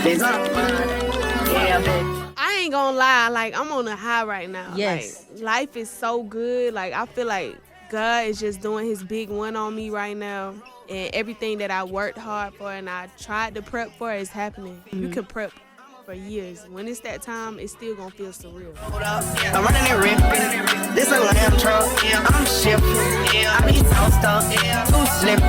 I ain't gonna lie, like, I'm on a high right now. Yes. Like, life is so good. Like, I feel like God is just doing his big one on me right now. And everything that I worked hard for and I tried to prep for is happening. You can prep for years. When it's that time, it's still gonna feel surreal. I'm running it ripping. This a lamb truck. I'm shifting. I be tossed up. Too slipped.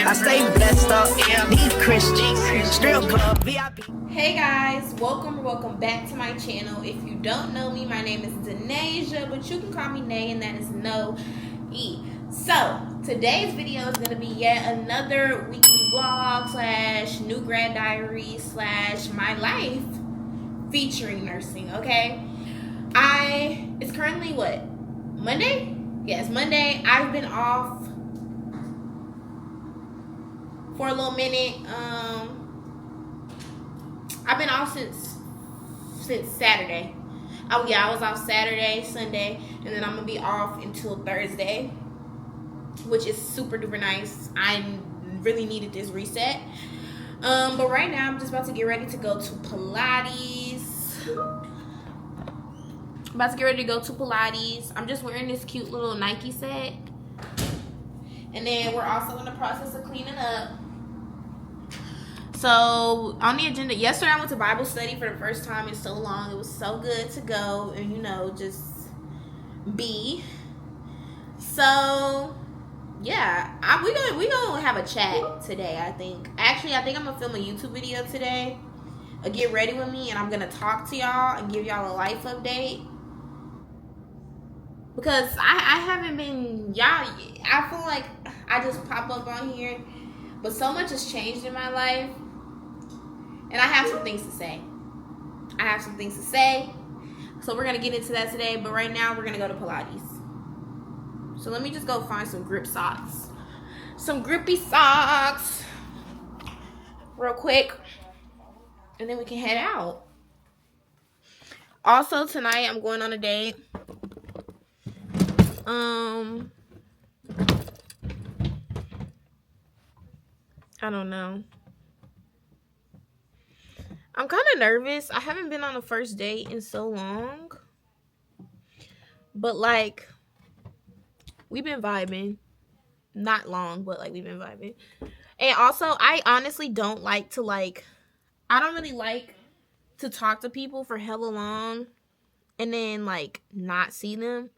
I stay blessed up. These Christians. Strip club. VIP. Hey guys, welcome back to my channel. If you don't know me, my name is Denasia, but you can call me Nay, and that is no E. So today's video is gonna be yet another weekly vlog slash new grad diary slash my life featuring nursing. Okay, it's currently what, Monday? Yes, Monday. I've been off for a little minute. I've been off since Saturday. I was off Saturday, Sunday, and then I'm gonna be off until Thursday, which is super duper nice. I really needed this reset. But right now I'm just about to get ready to go to Pilates. I'm just wearing this cute little Nike set. And then we're also in the process of cleaning up. So on the agenda, yesterday I went to Bible study for the first time in so long. It was so good to go and just be. So yeah, we gonna have a chat today. I think I'm gonna film a YouTube video today. Get ready with me, and I'm gonna talk to y'all and give y'all a life update. Because I haven't been, I feel like I just pop up on here, but so much has changed in my life, and I have some things to say. So we're going to get into that today, but right now we're going to go to Pilates. So let me just go find some grip socks. Some grippy socks real quick, and then we can head out. Also tonight I'm going on a date. I don't know. I'm kind of nervous. I haven't been on a first date in so long. But like, we've been vibing. Not long, but like we've been vibing. And also, I honestly don't like to I don't really like to talk to people for hella long and then like not see them.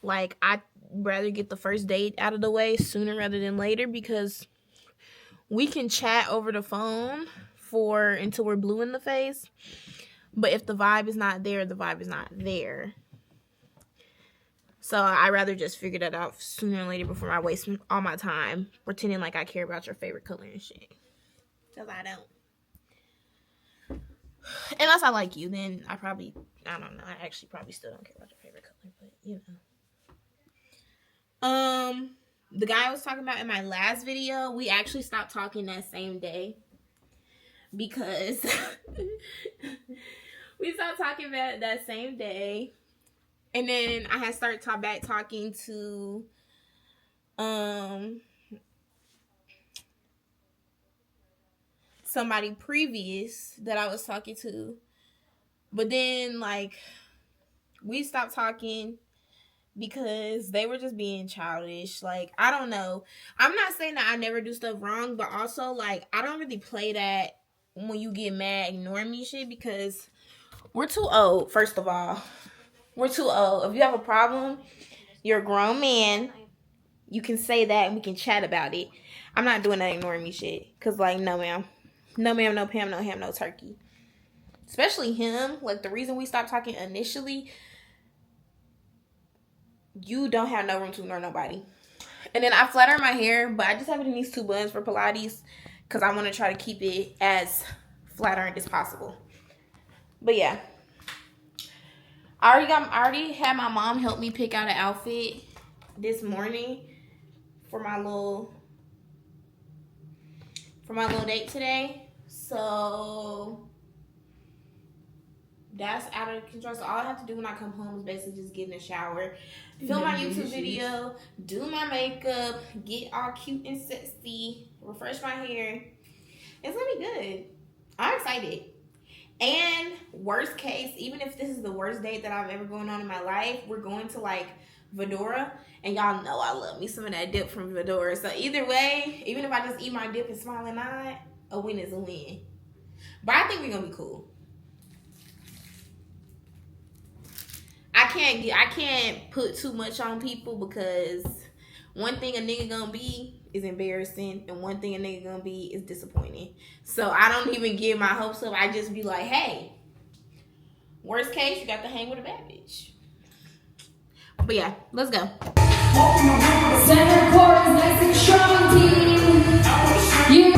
Like, I'd rather get the first date out of the way sooner rather than later, because we can chat over the phone until we're blue in the face. But if the vibe is not there, the vibe is not there. So I'd rather just figure that out sooner than later before I waste all my time pretending like I care about your favorite color and shit. Because I don't. Unless I like you, then I don't know. I actually probably still don't care about your favorite color, but the guy I was talking about in my last video, we actually stopped talking that same day because we stopped talking about that same day, and then I had started talking to somebody previous that I was talking to, but then like we stopped talking because they were just being childish. Like, I don't know. I'm not saying that I never do stuff wrong, but also, like, I don't really play that when you get mad, ignore me shit, because we're too old, first of all. We're too old. If you have a problem, you're a grown man. You can say that and we can chat about it. I'm not doing that ignoring me shit. Because, like, no, ma'am. No, ma'am, no Pam, no ham, no turkey. Especially him. Like, the reason we stopped talking initially, you don't have no room to ignore nobody. And then I flatter my hair, but I just have it in these two buns for Pilates because I want to try to keep it as flattering as possible. But yeah, I already had my mom help me pick out an outfit this morning for my little date today. So that's out of control. So all I have to do when I come home is basically just get in the shower, film my YouTube video, do my makeup, get all cute and sexy, refresh my hair. It's gonna be good. I'm excited. And worst case, even if this is the worst date that I've ever gone on in my life, we're going to like Fedora, and y'all know I love me some of that dip from Fedora. So either way, even if I just eat my dip and smile and nod, a win is a win. But I think we're gonna be cool. I can't put too much on people, because one thing a nigga gonna be is embarrassing, and one thing a nigga gonna be is disappointing. So I don't even get my hopes up. I just be like, hey, worst case, you got to hang with a bad bitch. But yeah, let's go. Center court is nice and strong, team. You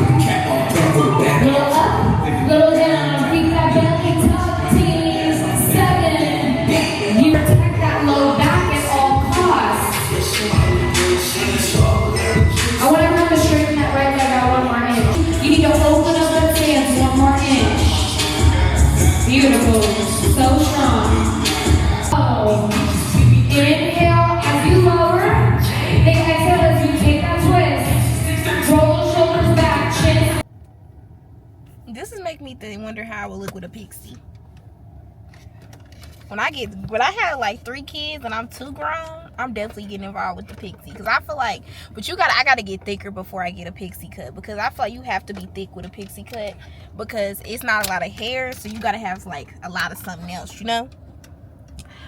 little up, little down, keep that belly tucked, team. 7. You protect that low back at all costs. I want everyone to straighten that right leg out 1 more inch. You need to open up that stance 1 more inch. Beautiful, so strong. Oh. Inhale as you lower. Exhale as you take that twist. Roll the shoulders back, chin. This is making me wonder how I would look with a pixie. When I have like 3 kids and I'm too grown, I'm definitely getting involved with the pixie, because I feel like, but I gotta get thicker before I get a pixie cut, because I feel like you have to be thick with a pixie cut, because it's not a lot of hair, so you gotta have like a lot of something else, you know.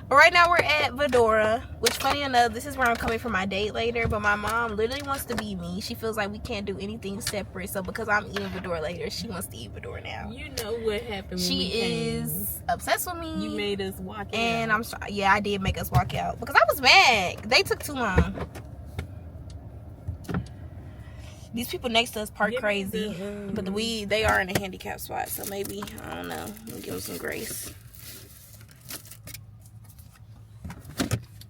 But right now we're at Fedora, which, funny enough, this is where I'm coming for my date later. But my mom literally wants to be me. She feels like we can't do anything separate. So because I'm eating Fedora later, she wants to eat Fedora now. You know what happened when she is obsessed with me. You made us walk out. And I'm sorry. Yeah, I did make us walk out, because I was mad. They took too long. These people next to us park crazy. But they are in a handicap spot. So maybe, I don't know, we'll give them some grace.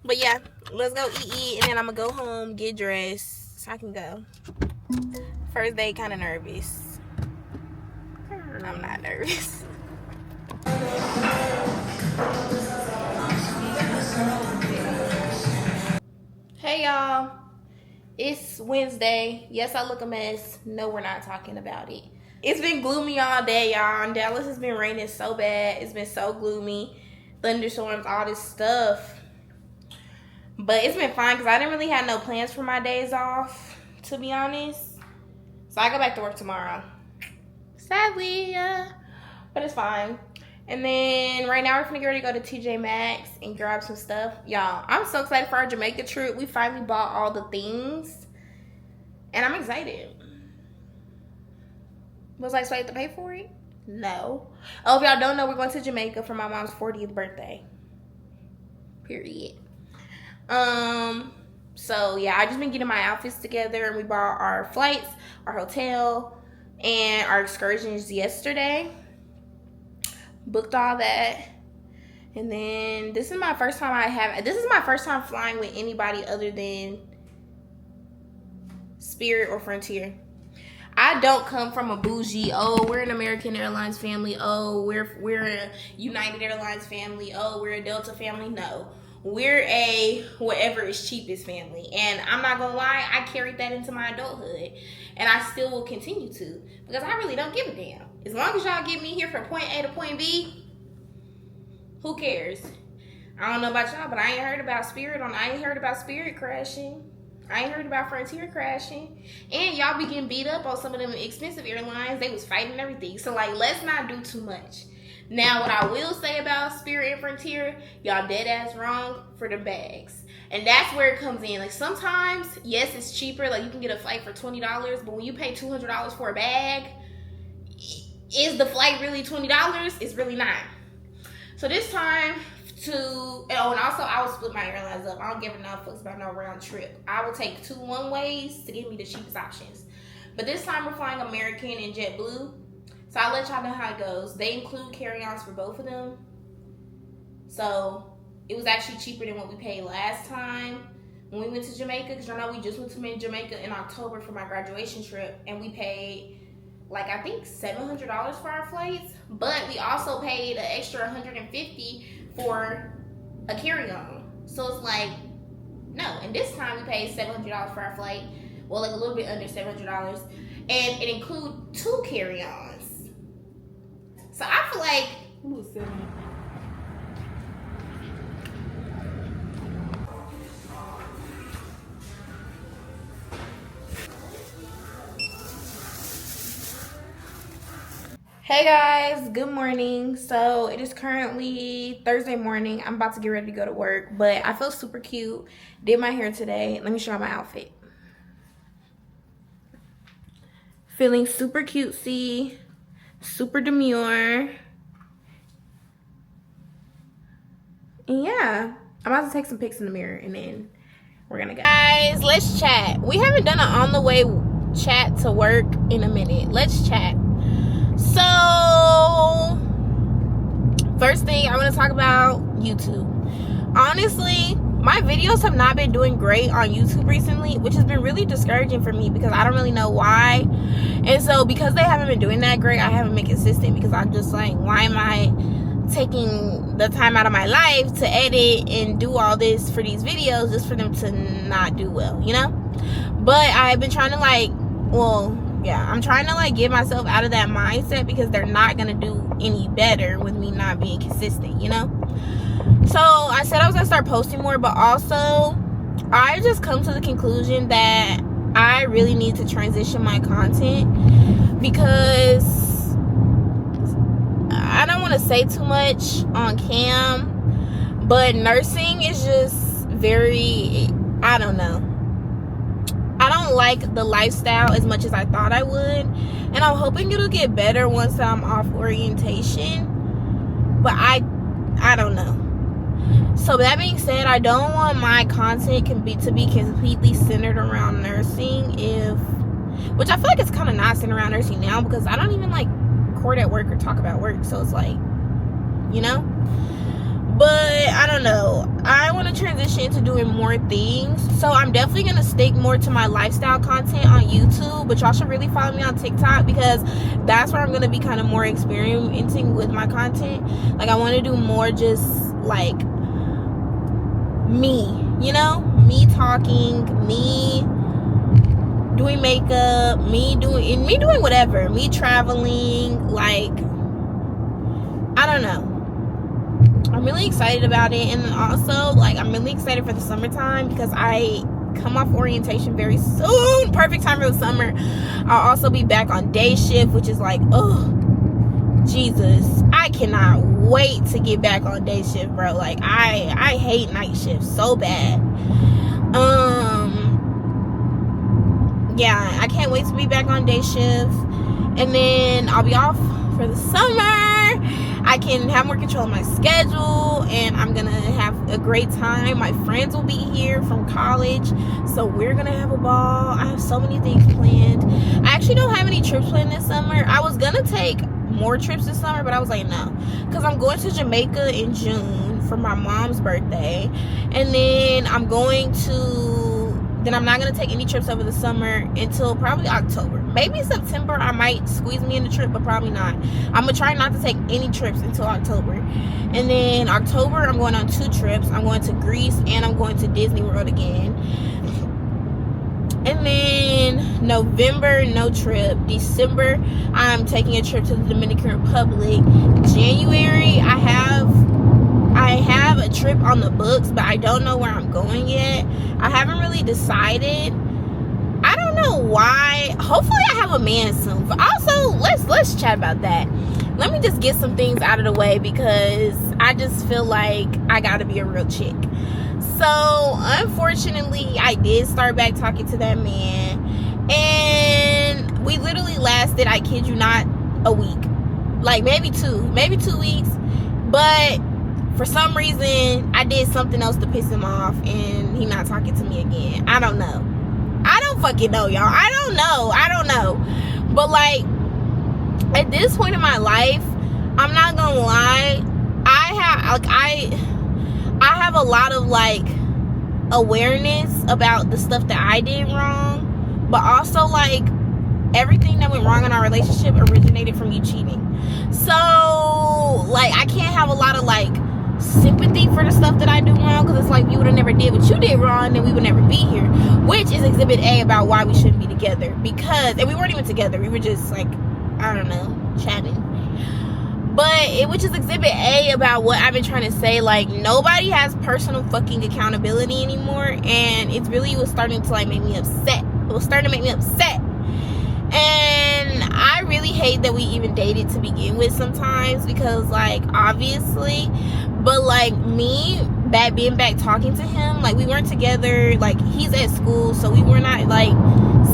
But yeah, let's go eat, and then I'm gonna go home, get dressed, so I can go. First day, kind of nervous. I'm not nervous. Hey y'all, it's Wednesday. Yes, I look a mess. No, we're not talking about it. It's been gloomy all day, y'all. In Dallas, it's been raining so bad. It's been so gloomy. Thunderstorms, all this stuff. But it's been fine, because I didn't really have no plans for my days off, to be honest. So I go back to work tomorrow. Sadly, but it's fine. And then right now we're gonna get ready to go to TJ Maxx and grab some stuff. Y'all, I'm so excited for our Jamaica trip. We finally bought all the things, and I'm excited. Was I supposed to pay for it? No. Oh, if y'all don't know, we're going to Jamaica for my mom's 40th birthday. Period. So yeah, I just been getting my outfits together, and we bought our flights, our hotel, and our excursions yesterday. Booked all that. And then this is my first time flying with anybody other than Spirit or Frontier. I don't come from a bougie, oh, we're an American Airlines family, oh, we're a United Airlines family, oh, we're a Delta family. No. We're a whatever is cheapest family. And I'm not gonna lie, I carried that into my adulthood. And I still will continue to, because I really don't give a damn. As long as y'all get me here from point A to point B, who cares? I don't know about y'all, but I ain't heard about Spirit crashing. I ain't heard about Frontier crashing. And y'all be getting beat up on some of them expensive airlines. They was fighting and everything. So like, let's not do too much. Now, what I will say about Spirit and Frontier, y'all dead ass wrong for the bags. And that's where it comes in. Like, sometimes, yes, it's cheaper. Like, you can get a flight for $20, but when you pay $200 for a bag, is the flight really $20? It's really not. So this time, and also I will split my airlines up. I don't give enough fucks about no round trip. I will take 2 one-ways to give me the cheapest options. But this time, we're flying American and JetBlue. So I'll let y'all know how it goes. They include carry-ons for both of them. So it was actually cheaper than what we paid last time when we went to Jamaica. Because y'all know we just went to Jamaica in October for my graduation trip. And we paid, like, I think $700 for our flights. But we also paid an extra $150 for a carry-on. So it's like, no. And this time we paid $700 for our flight. Well, like a little bit under $700. And it includes 2 carry-ons. So I feel like. Hey guys, good morning. So it is currently Thursday morning. I'm about to get ready to go to work, but I feel super cute. Did my hair today. Let me show you my outfit. Feeling super cutesy, super demure. And yeah, I'm about to take some pics in the mirror and then we're gonna go. Guys, let's chat. We haven't done an on the way chat to work in a minute. Let's chat. So, first thing I want to talk about YouTube. Honestly, my videos have not been doing great on YouTube recently, which has been really discouraging for me because I don't really know why. And so, because they haven't been doing that great, I haven't been consistent because I'm just like, why am I taking the time out of my life to edit and do all this for these videos just for them to not do well, you know? But I've been trying to I'm trying to get myself out of that mindset because they're not gonna do any better with me not being consistent, you know? So I said I was gonna start posting more, but also I just come to the conclusion that I really need to transition my content because I don't want to say too much on cam, but nursing is just very, I don't know. I don't like the lifestyle as much as I thought I would, and I'm hoping it'll get better once I'm off orientation, but I don't know. So that being said, I don't want my content to be completely centered around nursing, which I feel like it's kind of not centered around nursing now because I don't even record at work or talk about work, so it's you know. But I don't know, I want to transition into doing more things, so I'm definitely going to stick more to my lifestyle content on YouTube, but y'all should really follow me on TikTok because that's where I'm going to be kind of more experimenting with my content. I want to do more just me, you know, me talking, me doing makeup, me doing whatever, me traveling, I don't know. I'm really excited about it, and also I'm really excited for the summertime because I come off orientation very soon. Perfect time for the summer. I'll also be back on day shift, which is oh Jesus, I cannot wait to get back on day shift, bro. I hate night shift so bad. Yeah, I can't wait to be back on day shift, and then I'll be off for the summer. I can have more control of my schedule, and I'm gonna have a great time. My friends will be here from college, so we're gonna have a ball. I have so many things planned. I actually don't have any trips planned this summer. I was gonna take more trips this summer, but I was like, no, because I'm going to Jamaica in June for my mom's birthday, and then I'm not going to take any trips over the summer until probably October. Maybe September I might squeeze me in a trip, but probably not. I'm going to try not to take any trips until October. And then October, I'm going on 2 trips. I'm going to Greece and I'm going to Disney World again. And then November, no trip. December, I'm taking a trip to the Dominican Republic. January, I have a trip on the books, but I don't know where I'm going yet. I haven't really decided. I don't know why. Hopefully I have a man soon. But also, let's chat about that. Let me just get some things out of the way because I just feel like I gotta be a real chick. So unfortunately, I did start back talking to that man, and we literally lasted, I kid you not, a week. Maybe 2 weeks. But for some reason, I did something else to piss him off, and he not talking to me again. I don't know. I don't fucking know, y'all. I don't know. But at this point in my life, I'm not gonna lie, I have a lot of awareness about the stuff that I did wrong, but also everything that went wrong in our relationship originated from you cheating. So I can't have a lot of sympathy for the stuff that I do wrong, because it's you would have never did what you did wrong, then we would never be here, which is exhibit A about why we shouldn't be together. And we weren't even together, we were just I don't know, chatting. which is exhibit A about what I've been trying to say. Like, nobody has personal fucking accountability anymore, and it was starting to like make me upset. It was starting to make me upset. And I really hate that we even dated to begin with sometimes, because like, obviously, but like me being back talking to him, like, we weren't together, like, he's at school, so we were not like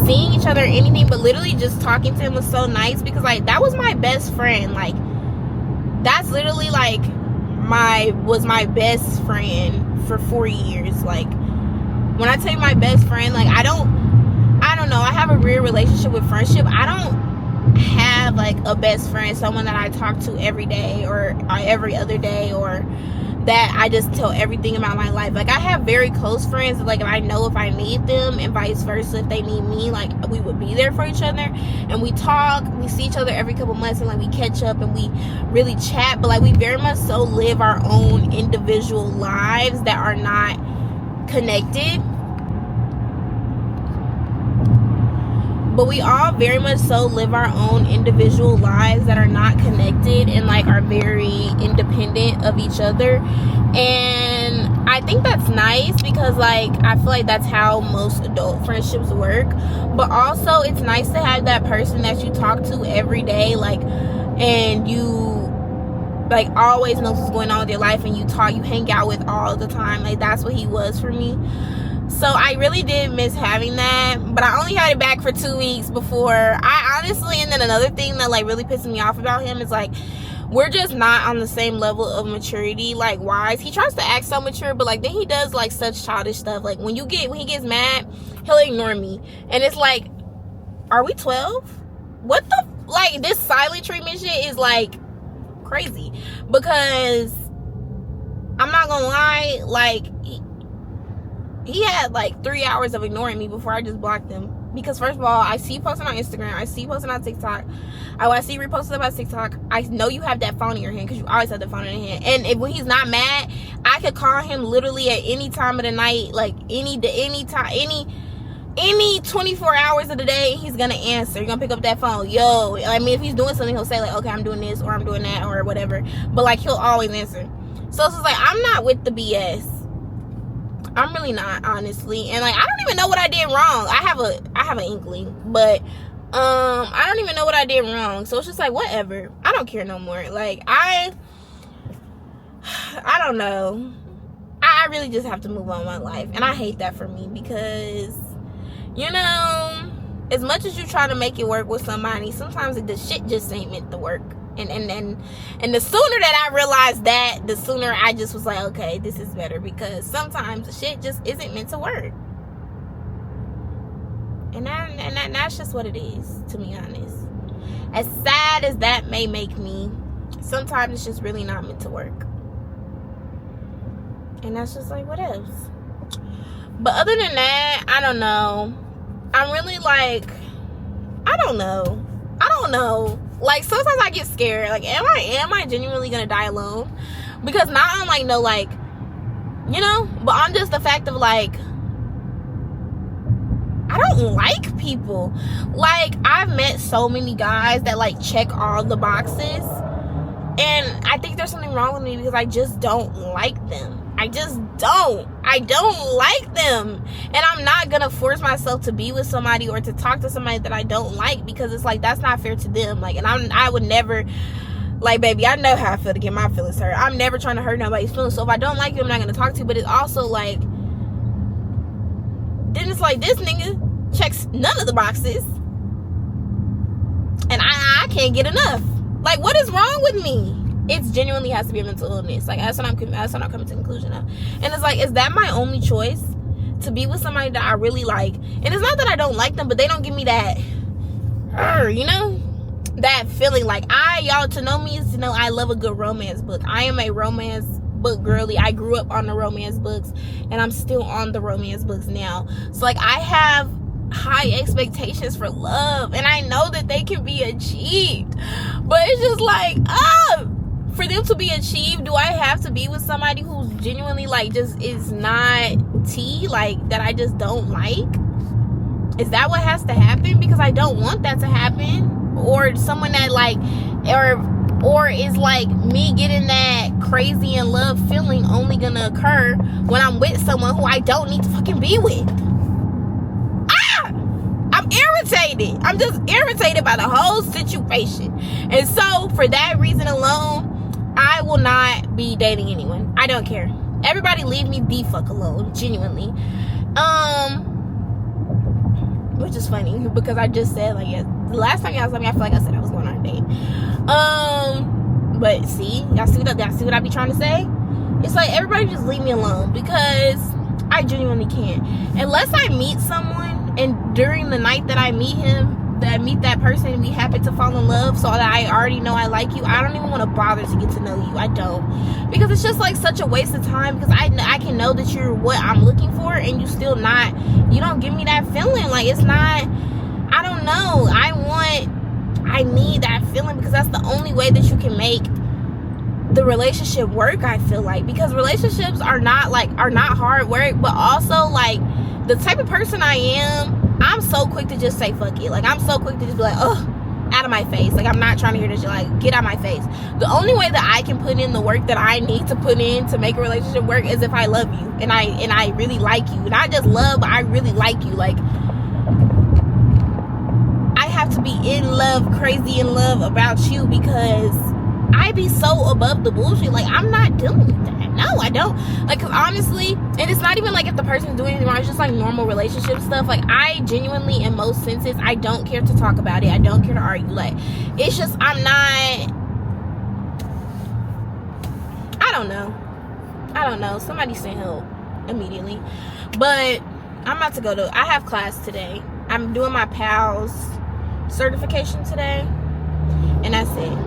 seeing each other or anything, but literally just talking to him was so nice, because like, that was my best friend. Like, that's literally like was my best friend for 4 years. Like, when I tell you my best friend, like, I don't know, I have a real relationship with friendship. I don't have like a best friend, someone that I talk to every day or every other day, or that I just tell everything about my life. Like, I have very close friends that, like, if I know if I need them, and vice versa, if they need me, like, we would be there for each other, and we talk, we see each other every couple months, and like, we catch up and we really chat. But like, we very much so live our own individual lives that are not connected. But we all very much so live our own individual lives that are not connected, and like, are very independent of each other. And I think that's nice, because like, I feel like that's how most adult friendships work. But also, it's nice to have that person that you talk to every day, like, and you like always knows what's going on with your life, and you hang out with all the time. Like, that's what he was for me. So I really did miss having that, but I only had it back for 2 weeks before I honestly. And then another thing that like really pisses me off about him is like, we're just not on the same level of maturity, like, wise. He tries to act so mature, but like, then he does like such childish stuff. Like, when he gets mad, he'll ignore me, and it's like, are we 12? What the, like, this silent treatment shit is like crazy. Because I'm not gonna lie, like, he had like 3 hours of ignoring me before I just blocked him. Because first of all, I see you posting on Instagram, I see you posting on TikTok, I see you reposting about TikTok. I know you have that phone in your hand, because you always have the phone in your hand. And when he's not mad, I could call him literally at any time of the night, like any 24 hours of the day, he's gonna answer. You're gonna pick up that phone. Yo, I mean, if he's doing something, he'll say like, okay, I'm doing this, or I'm doing that, or whatever. But like, he'll always answer. So it's just like, I'm not with the BS. I'm really not, honestly. And like, I don't even know what I did wrong. I have an inkling, but I don't even know what I did wrong. So it's just like, whatever. I don't care no more. Like, I don't know. I really just have to move on with my life, and I hate that for me, because, you know, as much as you try to make it work with somebody, sometimes the shit just ain't meant to work. And the sooner that I realized that, the sooner I just was like, okay, this is better, because sometimes the shit just isn't meant to work. And that's just what it is, to be honest. As sad as that may make me, sometimes it's just really not meant to work. And that's just like, what else? But other than that, I don't know. I'm really like, I don't know. Like, sometimes I get scared. Like, am I genuinely gonna die alone? Because not on like, no, like, you know, but on just the fact of like, I don't like people. Like, I've met so many guys that like check all the boxes, and I think there's something wrong with me, because I just don't like them. I don't like them. And I'm not gonna force myself to be with somebody or to talk to somebody that I don't like, because it's like, that's not fair to them. Like, and I would never, like, baby, I know how I feel to get my feelings hurt. I'm never trying to hurt nobody's feelings. So if I don't like you, I'm not gonna talk to you. But it's also like, then it's like, this nigga checks none of the boxes, and I can't get enough. Like, what is wrong with me? It genuinely has to be a mental illness. Like, that's what I'm coming to the conclusion of. And it's like, is that my only choice? To be with somebody that I really like? And it's not that I don't like them, but they don't give me that, you know, that feeling. Like, y'all, to know me is to know I love a good romance book. I am a romance book girly. I grew up on the romance books, and I'm still on the romance books now. So like, I have high expectations for love, and I know that they can be achieved, but it's just like, for them to be achieved, do I have to be with somebody who's genuinely like, just is not tea, like, that I just don't like? Is that what has to happen? Because I don't want that to happen. Or someone that like, or Or is like me getting that crazy in love feeling only gonna occur when I'm with someone who I don't need to fucking be with? I'm irritated. I'm just irritated by the whole situation. And so for that reason alone, I will not be dating anyone. I don't care. Everybody leave me the fuck alone, genuinely. Which is funny because I just said, like, yeah, the last time y'all saw me, I feel like I said I was going on a date. But see, y'all see what I be trying to say? It's like, everybody just leave me alone because I genuinely can't. Unless I meet someone and during the night that I meet that person, and we happen to fall in love so that I already know I like you, I don't even want to bother to get to know you. I don't, because it's just like such a waste of time, because I can know that you're what I'm looking for and you don't give me that feeling. Like, it's not, I don't know, I need that feeling, because that's the only way that you can make the relationship work, I feel like, because relationships are not hard work, but also like the type of person I am, I'm so quick to just say fuck it. Like, I'm so quick to just be like, ugh, out of my face. Like, I'm not trying to hear this shit. Like, get out of my face. The only way that I can put in the work that I need to put in to make a relationship work is if I love you and I really like you. Not just love, but I really like you. Like, I have to be in love, crazy in love about you, because I be so above the bullshit. Like, I'm not doing that. No, I don't. Like, cause honestly, and it's not even like if the person's doing anything wrong, it's just like normal relationship stuff. Like, I genuinely, in most senses, I don't care to talk about it. I don't care to argue. Like, it's just, I don't know. Somebody send help immediately. But I'm about to I have class today. I'm doing my PALS certification today. And that's it.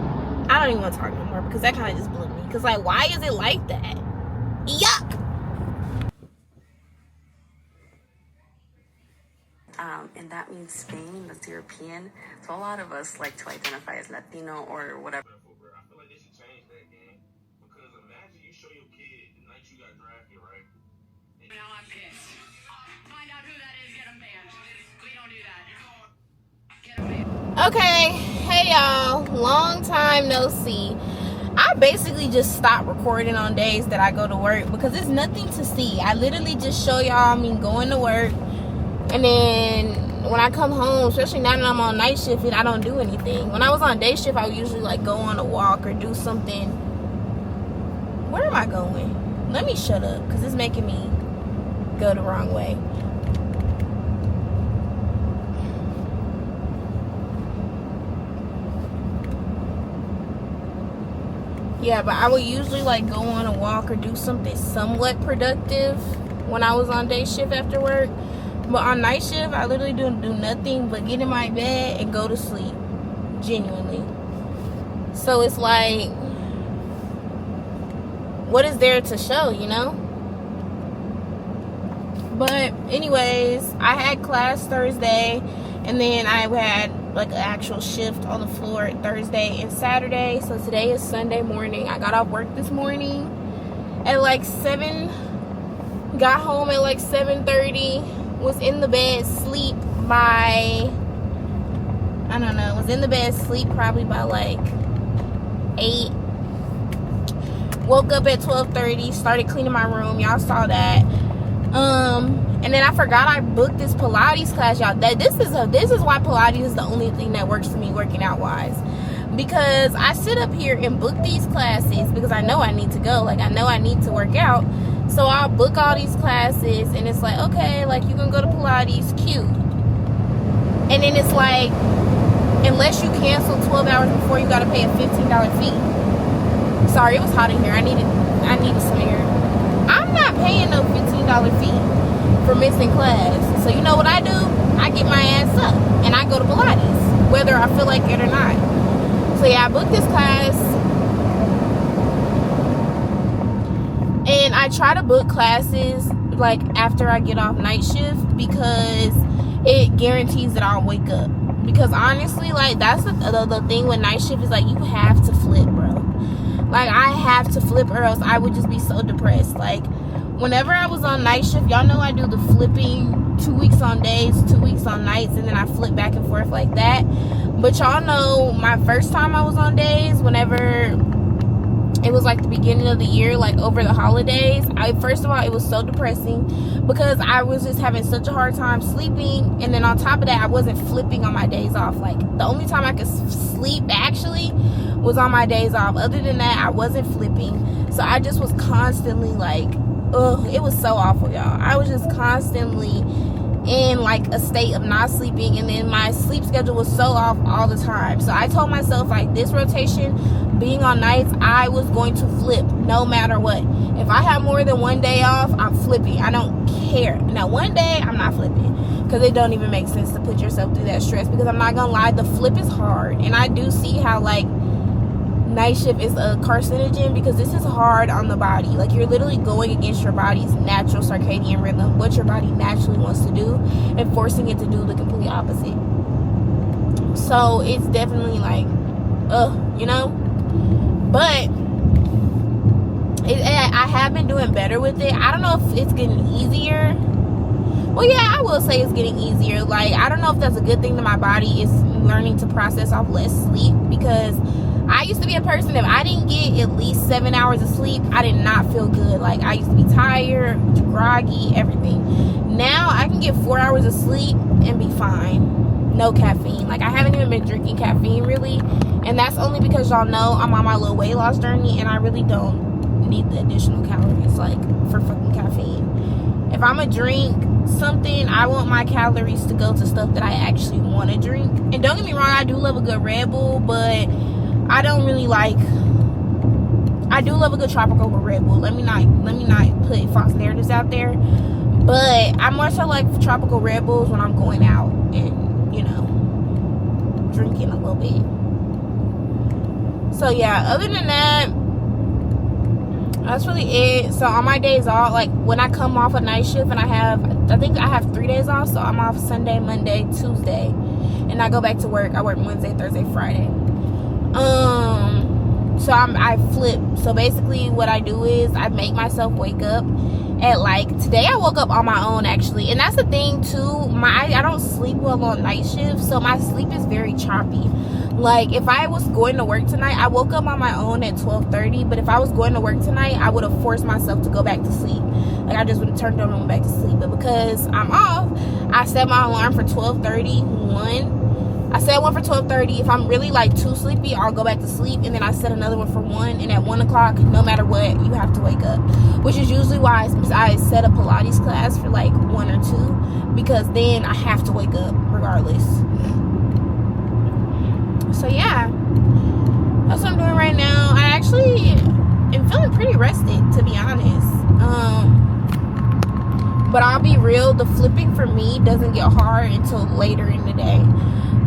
I don't even want to talk no more, because that kind of just blew me. Because, like, why is it like that? Yuck! And that means Spain, that's European. So a lot of us like to identify as Latino or whatever. I feel like they should change that game. Because imagine you show your kid the night you got drafted, right? Now I'm pissed. Find out who that is, get him banned. We don't do that. Get him banned. Okay, hey y'all, long time no see. I basically just stopped recording on days that I go to work because there's nothing to see. I literally just show y'all me going to work, and then when I come home, especially now that I'm on night shift, I don't do anything. When I was on day shift, I would usually like go on a walk or do something. Where am I going? Let me shut up, because it's making me go the wrong way. Yeah, but I would usually like go on a walk or do something somewhat productive when I was on day shift after work. But on night shift, I literally do nothing but get in my bed and go to sleep. Genuinely. So it's like, what is there to show, you know? But anyways, I had class Thursday, and then I had like an actual shift on the floor Thursday and Saturday. So today is Sunday morning. I got off work this morning at like 7, got home at like 7:30, was in the bed sleep by, I don't know, was in the bed sleep probably by like 8. Woke up at 12:30, started cleaning my room. Y'all saw that. And then I forgot I booked this Pilates class, y'all. This is why Pilates is the only thing that works for me working out wise. Because I sit up here and book these classes because I know I need to go. Like, I know I need to work out. So I'll book all these classes, and it's like, okay, like, you can go to Pilates, cute. And then it's like, unless you cancel 12 hours before, you gotta pay a $15 fee. Sorry, it was hot in here. I needed some air. I'm not paying no $15 fee for missing class. So you know what I do? I get my ass up and I go to Pilates, whether I feel like it or not. So yeah, I booked this class, and I try to book classes like after I get off night shift, because it guarantees that I'll wake up. Because honestly, like, that's the thing with night shift is like, you have to flip, bro. Like, I have to flip, or else I would just be so depressed. Like, whenever I was on night shift, y'all know I do the flipping 2 weeks on days, 2 weeks on nights, and then I flip back and forth like that. But y'all know my first time I was on days, whenever it was like the beginning of the year, like over the holidays, first of all, it was so depressing because I was just having such a hard time sleeping, and then on top of that, I wasn't flipping on my days off. Like, the only time I could sleep actually was on my days off. Other than that, I wasn't flipping. So I just was constantly like, ugh, it was so awful, y'all. I was just constantly in like a state of not sleeping, and then my sleep schedule was so off all the time. So I told myself, like, this rotation, being on nights, I was going to flip no matter what. If I have more than one day off, I'm flipping. I don't care. Now, one day I'm not flipping, because it don't even make sense to put yourself through that stress, because I'm not gonna lie, the flip is hard. And I do see how like night shift is a carcinogen, because this is hard on the body. Like, you're literally going against your body's natural circadian rhythm, what your body naturally wants to do, and forcing it to do the complete opposite. So it's definitely like, you know. But I have been doing better with it. I don't know if it's getting easier. Well, yeah, I will say it's getting easier. Like, I don't know if that's a good thing that my body is learning to process off less sleep, because I used to be a person, if I didn't get at least 7 hours of sleep, I did not feel good. Like, I used to be tired, groggy, everything. Now I can get 4 hours of sleep and be fine. No caffeine. Like, I haven't even been drinking caffeine really, and that's only because y'all know I'm on my little weight loss journey, and I really don't need the additional calories like for fucking caffeine. If I'm gonna drink something, I want my calories to go to stuff that I actually want to drink. And don't get me wrong, I do love a good Red Bull, but I don't really like, I do love a good tropical with Red Bull. Let me not put false narratives out there, but I more so like tropical Red Bulls when I'm going out and, you know, drinking a little bit. So yeah, other than that, that's really it. So on my days off, like when I come off a night shift, and I think I have 3 days off, so I'm off Sunday, Monday, Tuesday, and I go back to work. I work Wednesday, Thursday, Friday. So I flip. So basically what I do is I make myself wake up at, like, today I woke up on my own actually. And that's the thing too, I don't sleep well on night shift, so my sleep is very choppy. Like, if I was going to work tonight, I woke up on my own at 12:30, but if I was going to work tonight, I would have forced myself to go back to sleep. Like, I just would have turned on and went back to sleep. But because I'm off, I set my alarm for 12:30, 1. I set one for 12:30. If I'm really like too sleepy, I'll go back to sleep, and then I set another one for 1. And at 1 o'clock, no matter what, you have to wake up, which is usually why I set a Pilates class for like 1 or 2, because then I have to wake up regardless. So yeah, that's what I'm doing right now. I actually am feeling pretty rested, to be honest. But I'll be real, the flipping for me doesn't get hard until later in the day.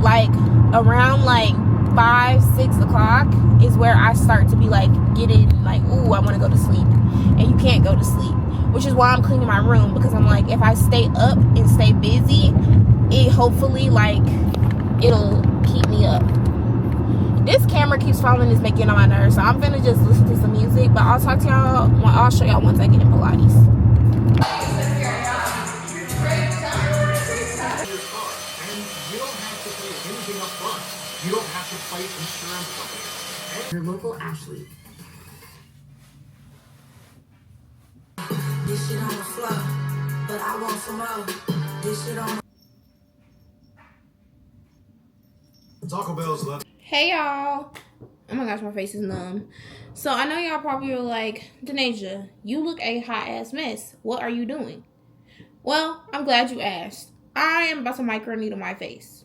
Like around like 5, 6 o'clock is where I start to be like getting like, ooh, I want to go to sleep, and you can't go to sleep, which is why I'm cleaning my room, because I'm like, if I stay up and stay busy, it hopefully like it'll keep me up. This camera keeps falling, is making on my nerves, so I'm gonna just listen to some music. But I'll talk to y'all, I'll show y'all once I get in Pilates. You don't have to fight insurance companies. Your local athlete. This shit on the floor, but I want some more. This shit on Taco Bell's left. Hey y'all. Oh my gosh, my face is numb. So I know y'all probably are like, Denasia, you look a hot ass mess. What are you doing? Well, I'm glad you asked. I am about to microneedle my face.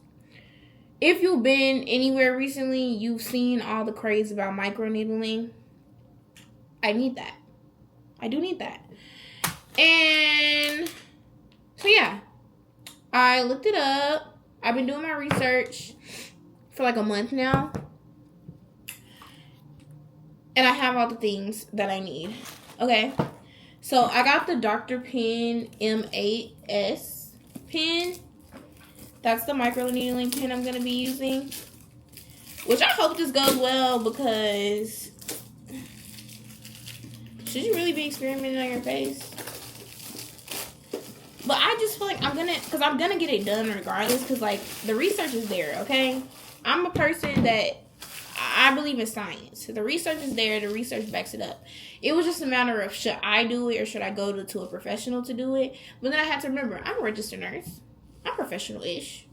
If you've been anywhere recently, you've seen all the craze about microneedling. I need that. I do need that. And so yeah, I looked it up. I've been doing my research for like a month now, and I have all the things that I need. Okay, so I got the Dr. Pen M8S pen. That's the microneedling pen I'm going to be using, which I hope this goes well, because should you really be experimenting on your face? But I just feel like I'm going to get it done regardless, because like the research is there, okay? I'm a person that I believe in science. The research is there. The research backs it up. It was just a matter of should I do it or should I go to a professional to do it. But then I had to remember, I'm a registered nurse. I'm professional-ish.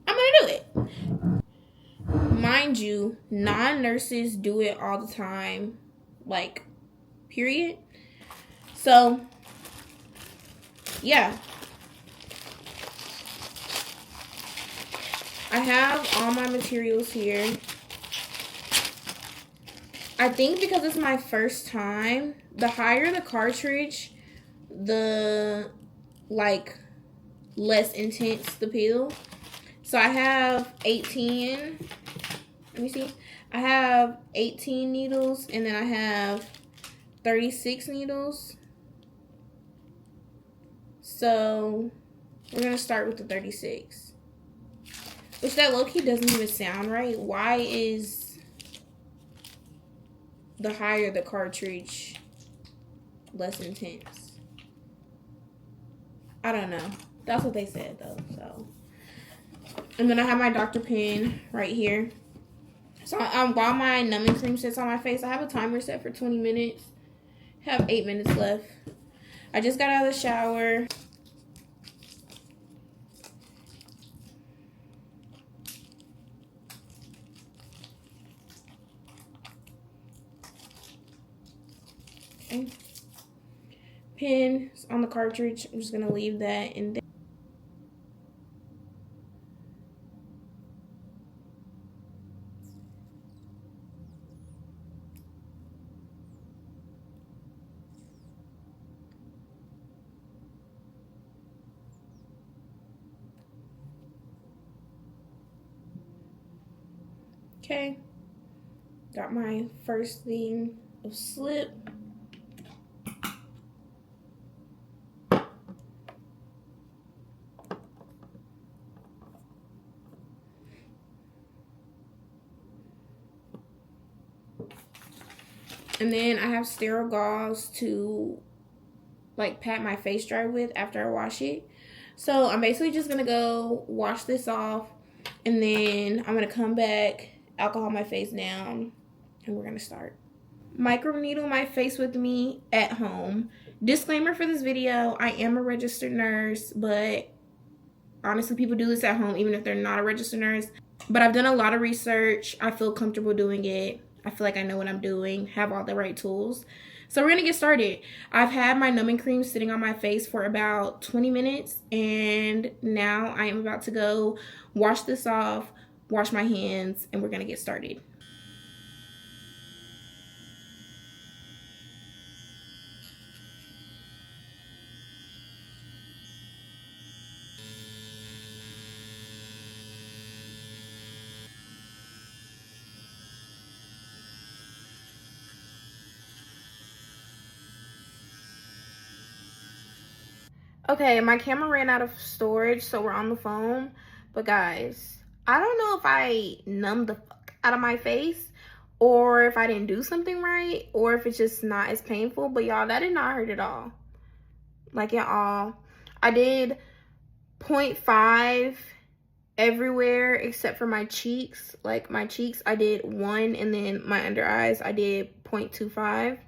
I'm going to do it. Mind you, non-nurses do it all the time. Like, period. So, yeah. I have all my materials here. I think because it's my first time, the higher the cartridge, the, like, less intense the peel. So I have 18, let me see. I have 18 needles, and then I have 36 needles. So we're going to start with the 36. Which that low-key doesn't even sound right. Why is the higher the cartridge less intense? I don't know. That's what they said though. So, and then I have my Dr. Pen right here. So while my numbing cream sits on my face, I have a timer set for 20 minutes. Have 8 minutes left. I just got out of the shower. Okay. Pen on the cartridge. I'm just gonna leave that in there. Okay. Got my first thing of slip. And then I have sterile gauze to like pat my face dry with after I wash it. So I'm basically just gonna go wash this off, and then I'm gonna come back, alcohol my face down, and we're gonna start. Microneedle my face with me at home. Disclaimer for this video, I am a registered nurse, but honestly people do this at home even if they're not a registered nurse. But I've done a lot of research. I feel comfortable doing it. I feel like I know what I'm doing, have all the right tools. So we're gonna get started. I've had my numbing cream sitting on my face for about 20 minutes, and now I am about to go wash this off, wash my hands, and we're gonna get started. Okay, my camera ran out of storage, so we're on the phone. But guys, I don't know if I numbed the fuck out of my face, or if I didn't do something right, or if it's just not as painful. But y'all, that did not hurt at all. Like at all. I did 0.5 everywhere except for my cheeks. Like my cheeks, I did 1, and then my under eyes, I did 0.25.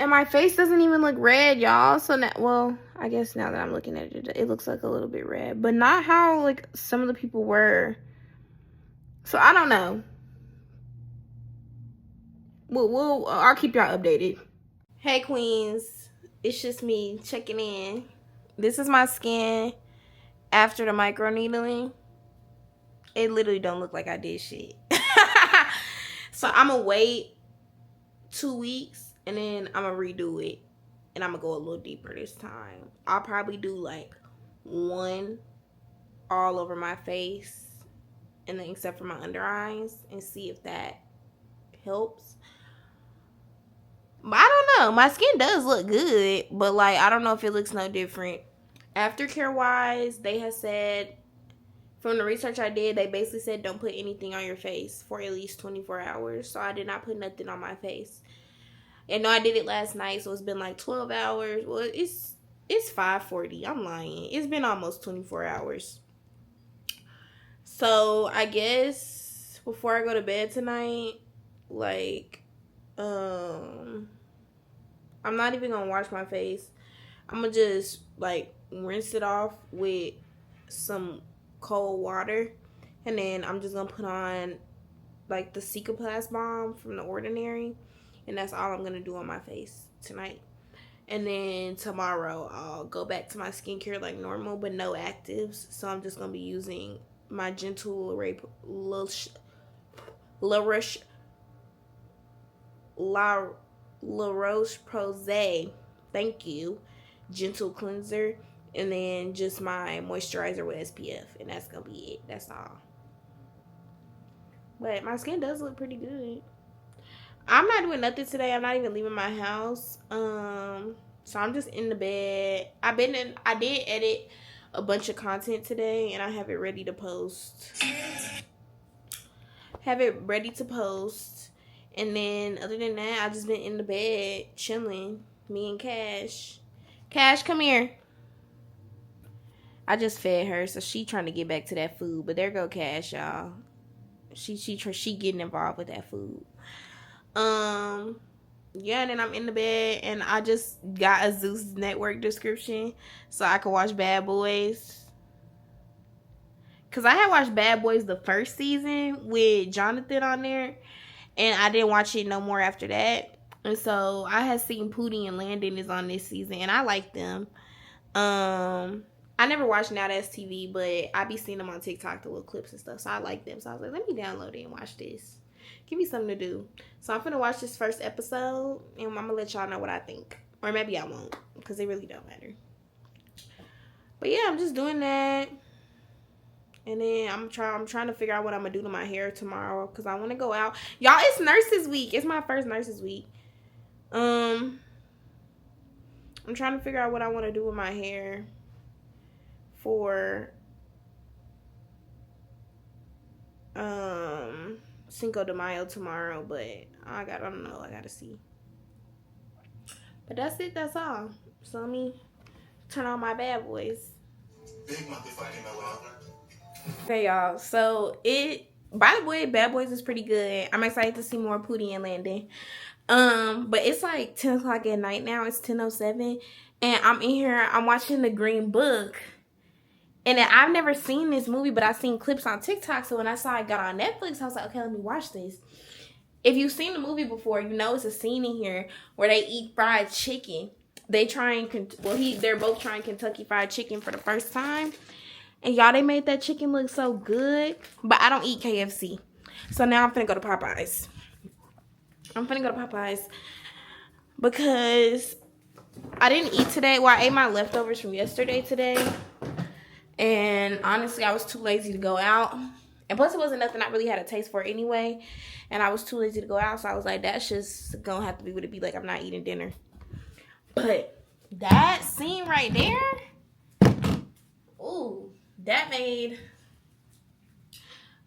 And my face doesn't even look red, y'all. So now, well, I guess now that I'm looking at it, it looks like a little bit red. But not how, like, some of the people were. So, I don't know. I'll keep y'all updated. Hey, queens. It's just me checking in. This is my skin after the microneedling. It literally don't look like I did shit. So, I'm going to wait 2 weeks. And then I'm going to redo it. And I'm going to go a little deeper this time. I'll probably do like 1 all over my face. And then except for my under eyes. And see if that helps. But I don't know. My skin does look good. But like, I don't know if it looks no different. Aftercare wise, they have said, from the research I did, they basically said don't put anything on your face for at least 24 hours. So I did not put nothing on my face. And no, I did it last night, so it's been like 12 hours. Well, it's 5:40. I'm lying. It's been almost 24 hours. So I guess before I go to bed tonight, like, I'm not even gonna wash my face. I'm gonna just like rinse it off with some cold water, and then I'm just gonna put on like the Cicaplast balm from The Ordinary, and that's all I'm gonna do on my face tonight. And then tomorrow I'll go back to my skincare like normal, but no actives. So I'm just gonna be using my Gentle La Roche-Posay, thank you, gentle cleanser, and then just my moisturizer with SPF, and that's gonna be it. That's all. But my skin does look pretty good. I'm not doing nothing today. I'm not even leaving my house. So I'm just in the bed. I did edit a bunch of content today, and I have it ready to post. And then other than that, I just been in the bed chilling. Me and Cash. Cash, come here. I just fed her, so she trying to get back to that food. But there go Cash, y'all. She getting involved with that food. Yeah, and then I'm in the bed, and I just got a Zeus Network description so I could watch Bad Boys. Cause I had watched Bad Boys the first season with Jonathan on there, and I didn't watch it no more after that. And so I had seen Pootie and Landon is on this season, and I like them. I never watched Now That's TV, but I be seeing them on TikTok, the little clips and stuff. So I like them. So I was like, let me download it and watch this. Give me something to do. So I'm finna watch this first episode, and I'm gonna let y'all know what I think. Or maybe I won't, because it really don't matter. But yeah, I'm just doing that. And then I'm trying to figure out what I'm gonna do to my hair tomorrow, because I want to go out. Y'all, it's nurses week. It's my first nurses week. I'm trying to figure out what I want to do with my hair for Cinco de Mayo tomorrow, but I don't know. I gotta see. But that's it. That's all. So let me turn on my Bad Boys. Okay, y'all. So by the way, Bad Boys is pretty good. I'm excited to see more Pootie and Landon. But it's like 10 o'clock at night now. It's 10:07, and I'm in here. I'm watching The Green Book. And then I've never seen this movie, but I've seen clips on TikTok. So when I saw it got on Netflix, I was like, okay, let me watch this. If you've seen the movie before, you know it's a scene in here where they eat fried chicken. They're both trying Kentucky Fried Chicken for the first time. And y'all, they made that chicken look so good. But I don't eat KFC. So now I'm finna go to Popeyes. Because I didn't eat today. Well, I ate my leftovers from yesterday today. And honestly, I was too lazy to go out. And plus, it wasn't nothing I really had a taste for anyway. And I was too lazy to go out. So I was like, that's just going to have to be what it be like. I'm not eating dinner. But that scene right there, ooh, that made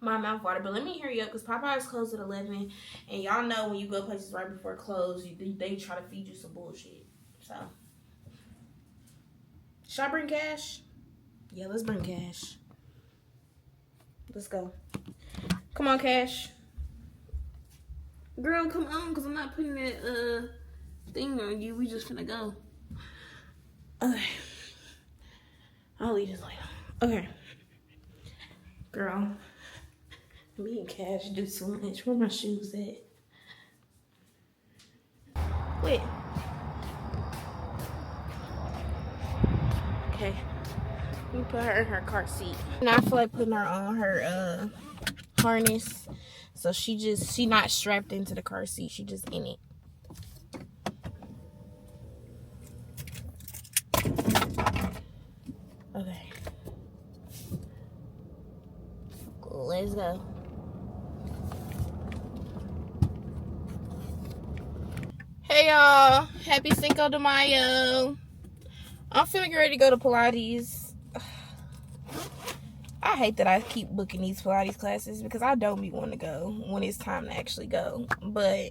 my mouth water. But let me hurry up, because Popeyes closed at 11. And y'all know when you go places right before close, they try to feed you some bullshit. So, should I bring Cash? Yeah, let's bring Cash. Let's go. Come on, Cash. Girl, come on, because I'm not putting that thing on you. We just finna go. Okay. I'll leave this later. Okay. Girl. Me and Cash do so much. Where my shoes at? Wait. Okay. Let me put her in her car seat. Now I feel like putting her on her harness. So she not strapped into the car seat. She just in it. Okay. Let's go. Hey y'all. Happy Cinco de Mayo. I'm feeling ready to go to Pilates. I hate that I keep booking these Pilates classes because I don't be wanting to go when it's time to actually go. But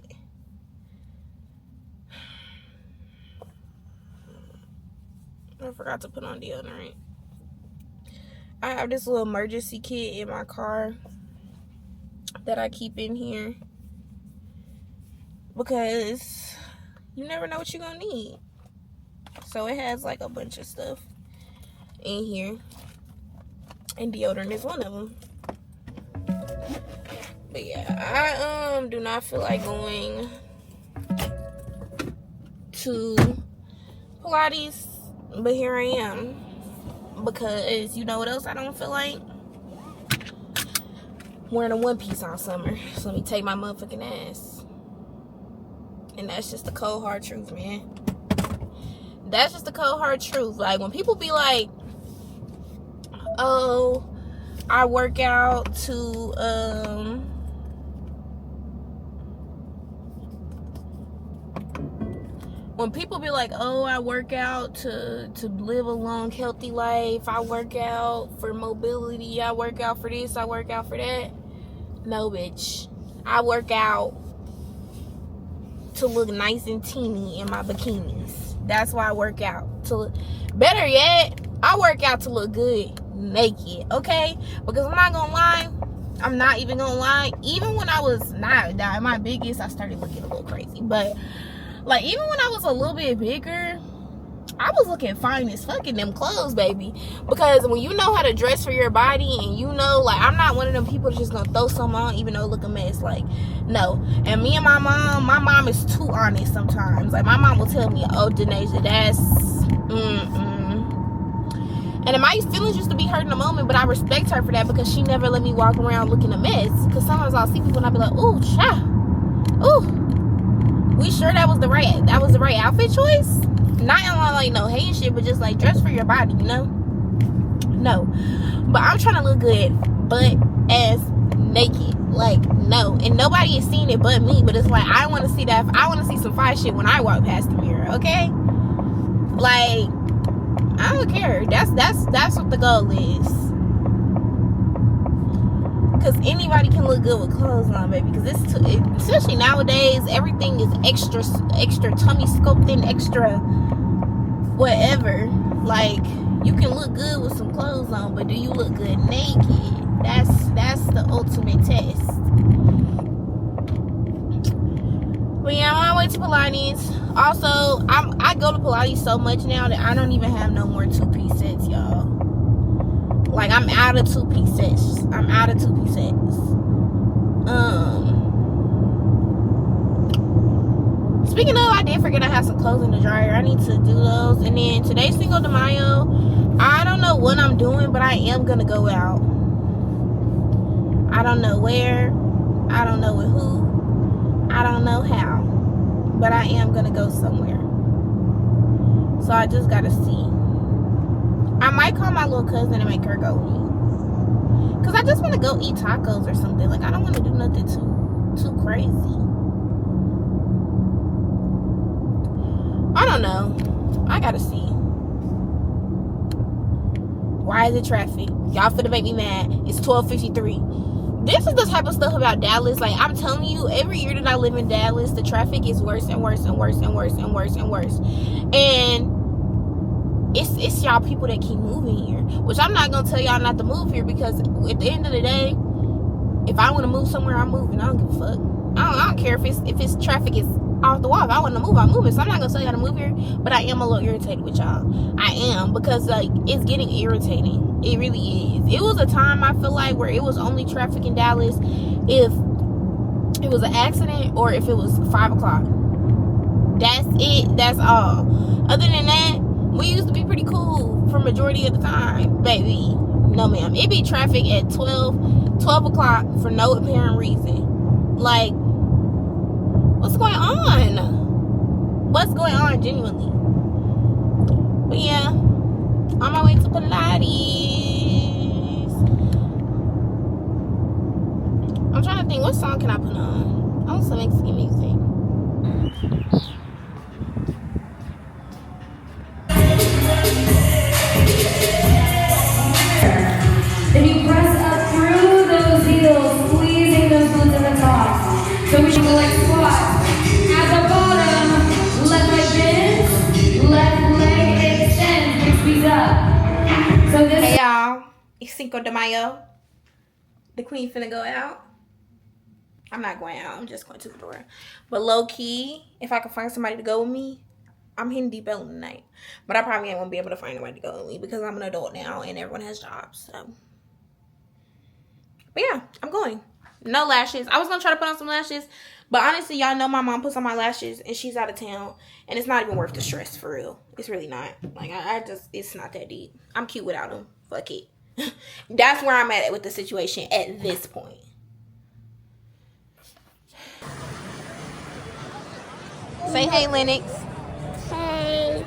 I forgot to put on deodorant. I have this little emergency kit in my car that I keep in here because you never know what you're gonna need. So it has like a bunch of stuff in here, and deodorant is one of them. But yeah, I do not feel like going to Pilates, but here I am because you know what else I don't feel like? Wearing a one piece all summer. So let me take my motherfucking ass. And that's just the cold hard truth, man. That's just the cold hard truth. Like when people be like, oh, I work out to when people be like, oh, I work out to live a long, healthy life. I work out for mobility. I work out for this. I work out for that. No, bitch. I work out to look nice and teeny in my bikinis. That's why I work out. To look, better yet, I work out to look good naked, okay? Because I'm not gonna lie. I'm not even gonna lie. Even when I was not my biggest, I started looking a little crazy. But like even when I was a little bit bigger, I was looking fine as fuck in them clothes, baby. Because when you know how to dress for your body, and you know, like I'm not one of them people that's just gonna throw something on even though it look a mess. Like, no. And me and my mom is too honest sometimes. Like my mom will tell me, oh, Denasia, that's and my feelings used to be hurt in a moment, but I respect her for that because she never let me walk around looking a mess. Because sometimes I'll see people and I'll be like, ooh, child, ooh, we sure that was the right outfit choice? Not in like no hate shit, but just like dress for your body, you know? No. But I'm trying to look good, butt ass naked. Like, no. And nobody is seeing it but me. But it's like I want to see that. I want to see some fire shit when I walk past the mirror, okay? Like, I don't care. That's what the goal is. Because anybody can look good with clothes on, baby. Because especially nowadays, everything is extra tummy sculpting, extra whatever. Like, you can look good with some clothes on, but do you look good naked? That's the ultimate test. But yeah, I'm on my way to Pilates. Also, I go to Pilates so much now that I don't even have no more two-piece sets, y'all. Like, I'm out of two-piece sets. Speaking of, I did forget I have some clothes in the dryer. I need to do those. And then today's Cinco de Mayo. I don't know what I'm doing, but I am gonna go out. I don't know where. I don't know with who. I don't know how. But I am gonna go somewhere. So I just gotta see. I might call my little cousin and make her go with me. Because I just want to go eat tacos or something. Like, I don't want to do nothing too crazy. I don't know. I gotta see. Why is it traffic? Y'all finna make me mad. It's 12:53. This is the type of stuff about Dallas. Like, I'm telling you, every year that I live in Dallas, the traffic is worse and worse and worse and worse and worse and worse. And it's y'all people that keep moving here. Which I'm not gonna tell y'all not to move here, because at the end of the day, if I want to move somewhere, I'm moving. I don't give a fuck. I don't care if it's traffic is off the wall. If I want to move, I'm moving. So I'm not gonna tell y'all to move here. But I am a little irritated with y'all. I am, because like it's getting irritating. It really is. It was a time, I feel like, where it was only traffic in Dallas if it was an accident or if it was 5 o'clock. That's it. That's all. Other than that, we used to be pretty cool for majority of the time, baby. No, ma'am. It be traffic at 12 o'clock for no apparent reason. Like, what's going on? What's going on, genuinely? But yeah, on my way to Pilates. I'm trying to think, what song can I put on? I want some Mexican music. Then you press up through those heels, squeezing those glutes at the top. So we should go like squats. At the bottom, left leg bends, left leg extends, big squeeze up. So this. Hey y'all, it's Cinco de Mayo. The queen finna go out. I'm not going out. I'm just going to the door. But low key, if I can find somebody to go with me, I'm hitting Deep Ellum tonight. But I probably ain't gonna be able to find nobody to go with me because I'm an adult now and everyone has jobs. So, but yeah, I'm going. No lashes. I was gonna try to put on some lashes, but honestly, y'all know my mom puts on my lashes and she's out of town, and it's not even worth the stress for real. It's really not. Like I just, it's not that deep. I'm cute without them. Fuck it. That's where I'm at with the situation at this point. Say hey, Lennox. Hey.